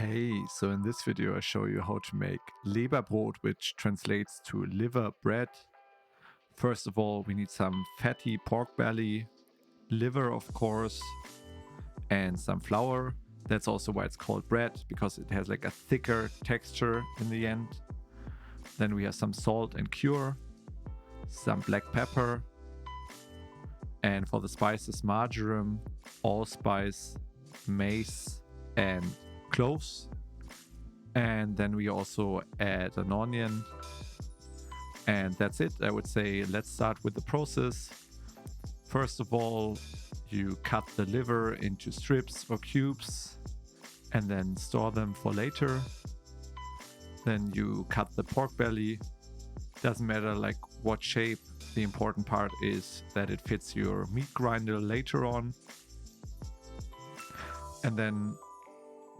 Hey, so in this video I show you how to make Leberbrot, which translates to liver bread. First of all, we need some fatty pork belly, liver of course, and some flour. That's also why it's called bread, because it has like a thicker texture in the end. Then we have some salt and cure, some black pepper, and for the spices, marjoram, allspice, mace, and cloves. And then we also add an onion, and that's it. I would say let's start with the process. First of all, you cut the liver into strips or cubes and then store them for later. Then you cut the pork belly. Doesn't matter like what shape, the important part is that it fits your meat grinder later on. And then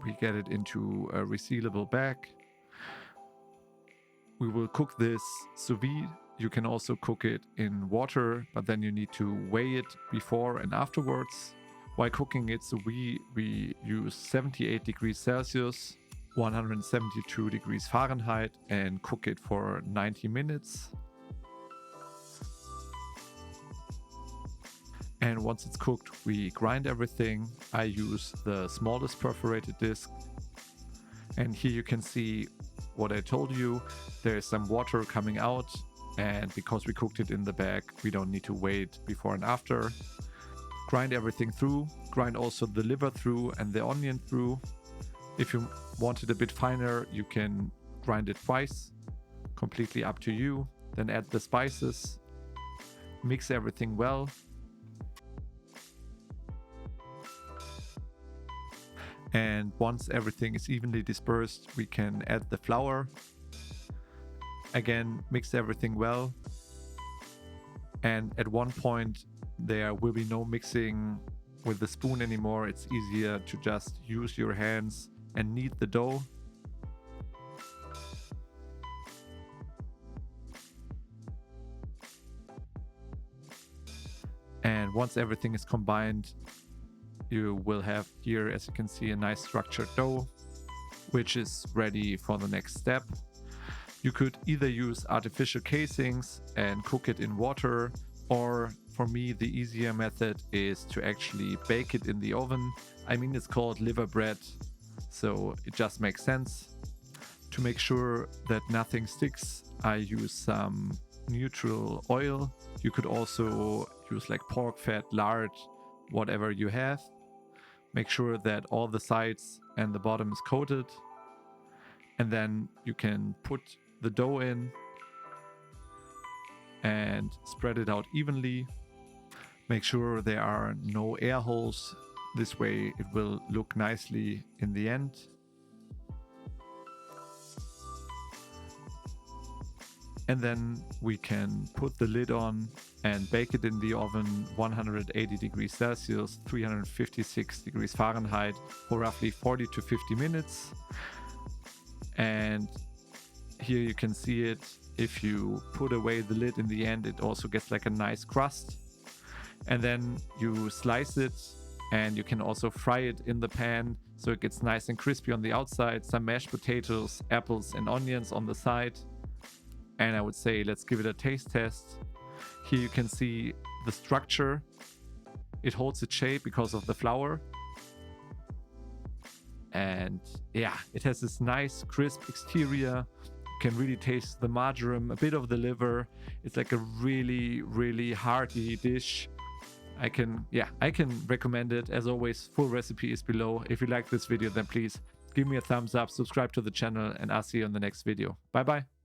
we get it into a resealable bag. We will cook this sous vide. You can also cook it in water, but then you need to weigh it before and afterwards. While cooking it sous vide, we use 78 degrees Celsius, 172 degrees Fahrenheit, and cook it for 90 minutes. And once it's cooked, we grind everything. I use the smallest perforated disc. And here you can see what I told you. There's some water coming out. And because we cooked it in the bag, we don't need to wait before and after. Grind everything through. Grind also the liver through and the onion through. If you want it a bit finer, you can grind it twice. Completely up to you. Then add the spices. Mix everything well. And once everything is evenly dispersed, we can add the flour. Again, mix everything well. And at one point, there will be no mixing with the spoon anymore. It's easier to just use your hands and knead the dough. And once everything is combined, you will have here, as you can see, a nice structured dough, which is ready for the next step. You could either use artificial casings and cook it in water, or for me, the easier method is to actually bake it in the oven. I mean, it's called liver bread, so it just makes sense. To make sure that nothing sticks, I use some neutral oil. You could also use like pork fat, lard, whatever you have. Make sure that all the sides and the bottom is coated. And then you can put the dough in and spread it out evenly. Make sure there are no air holes. This way it will look nicely in the end. And then we can put the lid on and bake it in the oven 180 degrees Celsius, 356 degrees Fahrenheit for roughly 40 to 50 minutes. And here you can see it. If you put away the lid in the end, it also gets like a nice crust. And then you slice it, and you can also fry it in the pan so it gets nice and crispy on the outside. Some mashed potatoes, apples, and onions on the side. And I would say let's give it a taste test. Here you can see the structure. It holds its shape because of the flour. And yeah, it has this nice crisp exterior. You can really taste the marjoram, a bit of the liver. It's like a really, really hearty dish. I can recommend it. As always, full recipe is below. If you like this video, then please give me a thumbs up, subscribe to the channel, and I'll see you in the next video. Bye bye.